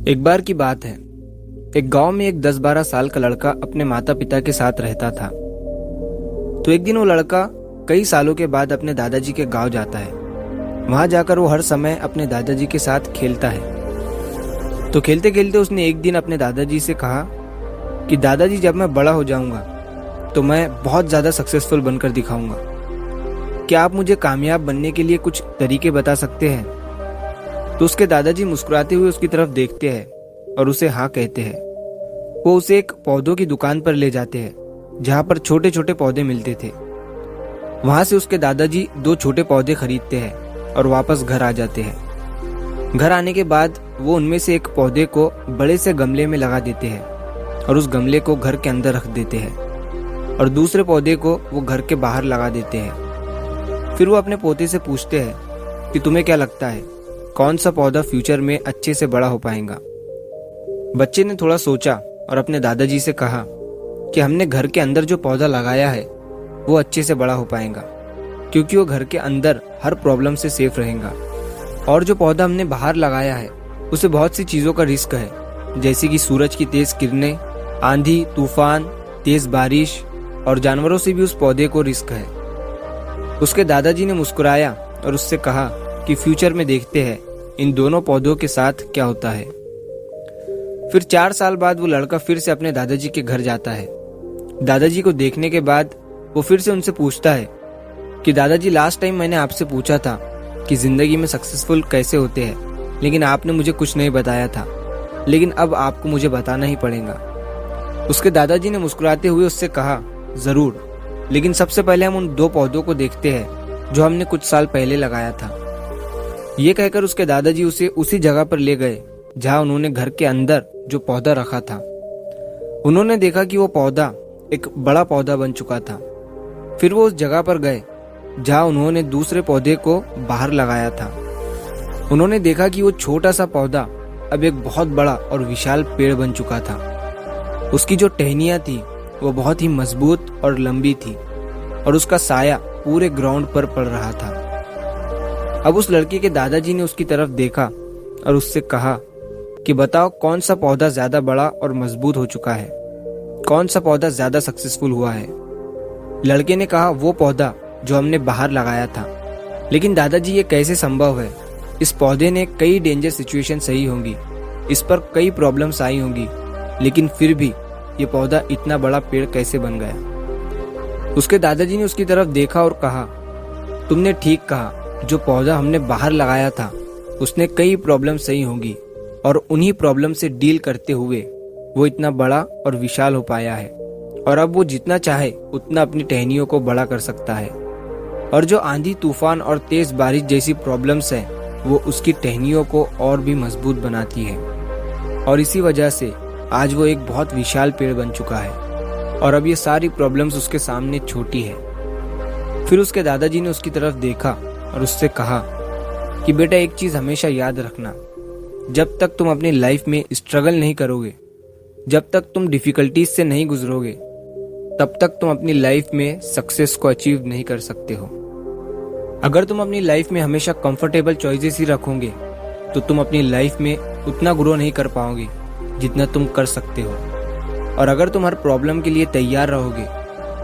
एक बार की बात है। एक गांव में एक 10-12 साल का लड़का अपने माता पिता के साथ रहता था। तो एक दिन वो लड़का कई सालों के बाद अपने दादाजी के गांव जाता है। वहां जाकर वो हर समय अपने दादाजी के साथ खेलता है। तो खेलते खेलते उसने एक दिन अपने दादाजी से कहा कि दादाजी, जब मैं बड़ा हो जाऊंगा तो मैं बहुत ज्यादा सक्सेसफुल बनकर दिखाऊंगा। क्या आप मुझे कामयाब बनने के लिए कुछ तरीके बता सकते हैं? तो उसके दादाजी मुस्कुराते हुए उसकी तरफ देखते हैं और उसे हाँ कहते हैं। वो उसे एक पौधों की दुकान पर ले जाते हैं जहाँ पर छोटे छोटे पौधे मिलते थे। वहां से उसके दादाजी 2 छोटे पौधे खरीदते हैं और वापस घर आ जाते हैं। घर आने के बाद वो उनमें से एक पौधे को बड़े से गमले में लगा देते हैं और उस गमले को घर के अंदर रख देते हैं और दूसरे पौधे को वो घर के बाहर लगा देते हैं। फिर वो अपने पोते से पूछते हैं कि तुम्हें क्या लगता है, कौन सा पौधा फ्यूचर में अच्छे से बड़ा हो पाएगा? बच्चे ने थोड़ा सोचा और अपने दादाजी से कहा कि हमने घर के अंदर जो पौधा लगाया है वो अच्छे से बड़ा हो पाएगा, क्योंकि वो घर के अंदर हर प्रॉब्लम से सेफ रहेगा। और जो पौधा हमने बाहर लगाया है उसे बहुत सी चीजों का रिस्क है, जैसे कि सूरज की तेज किरणें, आंधी तूफान, तेज बारिश और जानवरों से भी उस पौधे को रिस्क है। उसके दादाजी ने मुस्कुराया और उससे कहा कि फ्यूचर में देखते हैं इन दोनों पौधों के साथ क्या होता है। फिर 4 साल बाद वो लड़का फिर से अपने दादाजी के घर जाता है। दादाजी को देखने के बाद वो फिर से उनसे पूछता है कि दादाजी, लास्ट टाइम मैंने आपसे पूछा था कि जिंदगी में सक्सेसफुल कैसे होते हैं, लेकिन आपने मुझे कुछ नहीं बताया था, लेकिन अब आपको मुझे बताना ही पड़ेगा। उसके दादाजी ने मुस्कुराते हुए उससे कहा, जरूर, लेकिन सबसे पहले हम उन 2 पौधों को देखते हैं जो हमने कुछ साल पहले लगाया था। ये कहकर उसके दादाजी उसे उसी जगह पर ले गए जहां उन्होंने घर के अंदर जो पौधा रखा था। उन्होंने देखा कि वो पौधा एक बड़ा पौधा बन चुका था। फिर वो उस जगह पर गए जहां उन्होंने दूसरे पौधे को बाहर लगाया था। उन्होंने देखा कि वो छोटा सा पौधा अब एक बहुत बड़ा और विशाल पेड़ बन चुका था। उसकी जो टहनियां थी वो बहुत ही मजबूत और लंबी थी और उसका साया पूरे ग्राउंड पर पड़ रहा था। अब उस लड़के के दादाजी ने उसकी तरफ देखा और उससे कहा कि बताओ, कौन सा पौधा ज्यादा बड़ा और मजबूत हो चुका है, कौन सा पौधा ज्यादा सक्सेसफुल हुआ है? लड़के ने कहा, वो पौधा जो हमने बाहर लगाया था। लेकिन दादाजी, ये कैसे संभव है? इस पौधे ने कई डेंजर सिचुएशन सही होंगी, इस पर कई प्रॉब्लम्स आई होंगी, लेकिन फिर भी ये पौधा इतना बड़ा पेड़ कैसे बन गया? उसके दादाजी ने उसकी तरफ देखा और कहा, तुमने ठीक कहा, जो पौधा हमने बाहर लगाया था उसने कई प्रॉब्लम सही होंगी और उन्हीं प्रॉब्लम से डील करते हुए वो इतना बड़ा और विशाल हो पाया है और अब वो जितना चाहे उतना अपनी टहनियों को बड़ा कर सकता है। और जो आंधी तूफान और तेज बारिश जैसी प्रॉब्लम्स हैं वो उसकी टहनियों को और भी मजबूत बनाती है और इसी वजह से आज वो एक बहुत विशाल पेड़ बन चुका है और अब ये सारी प्रॉब्लम्स उसके सामने छोटी है। फिर उसके दादाजी ने उसकी तरफ देखा और उससे कहा कि बेटा, एक चीज हमेशा याद रखना, जब तक तुम अपनी लाइफ में स्ट्रगल नहीं करोगे, जब तक तुम डिफिकल्टीज से नहीं गुजरोगे, तब तक तुम अपनी लाइफ में सक्सेस को अचीव नहीं कर सकते हो। अगर तुम अपनी लाइफ में हमेशा कंफर्टेबल चॉइसेस ही रखोगे तो तुम अपनी लाइफ में उतना ग्रो नहीं कर पाओगे जितना तुम कर सकते हो। और अगर तुम हर प्रॉब्लम के लिए तैयार रहोगे,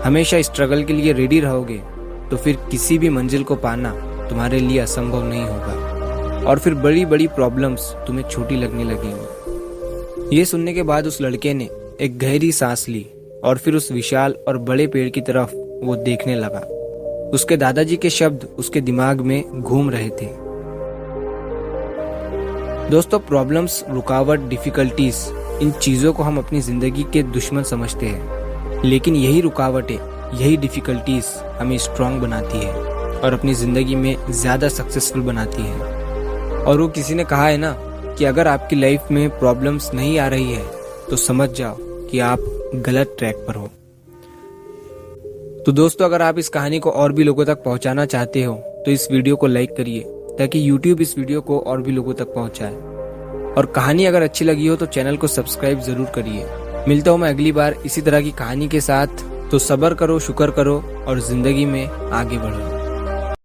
हमेशा स्ट्रगल के लिए रेडी रहोगे, तो फिर किसी भी मंजिल को पाना तुम्हारे लिए असंभव नहीं होगा और फिर बड़ी बड़ी प्रॉब्लम्स तुम्हें छोटी लगने लगेंगी। ये सुनने के बाद उस लड़के ने एक गहरी सांस ली और फिर उस विशाल और बड़े पेड़ की तरफ वो देखने लगा। उसके दादाजी के शब्द उसके दिमाग में घूम रहे थे। दोस्तों, प्रॉब्लम्स, रुकावट, डिफिकल्टीज, इन चीजों को हम अपनी जिंदगी के दुश्मन समझते हैं, लेकिन यही रुकावटें, यही डिफिकल्टीज हमें स्ट्रांग बनाती है और अपनी जिंदगी में ज्यादा सक्सेसफुल बनाती है। और वो किसी ने कहा है ना कि अगर आपकी लाइफ में प्रॉब्लम्स नहीं आ रही है तो समझ जाओ कि आप गलत ट्रैक पर हो। तो दोस्तों, अगर आप इस कहानी को और भी लोगों तक पहुंचाना चाहते हो तो इस वीडियो को लाइक करिए ताकि YouTube इस वीडियो को और भी लोगों तक पहुंचाए। और कहानी अगर अच्छी लगी हो तो चैनल को सब्सक्राइब जरूर करिए। मिलता हूं मैं अगली बार इसी तरह की कहानी के साथ। तो सब्र करो, शुक्र करो और जिंदगी में आगे बढ़ो।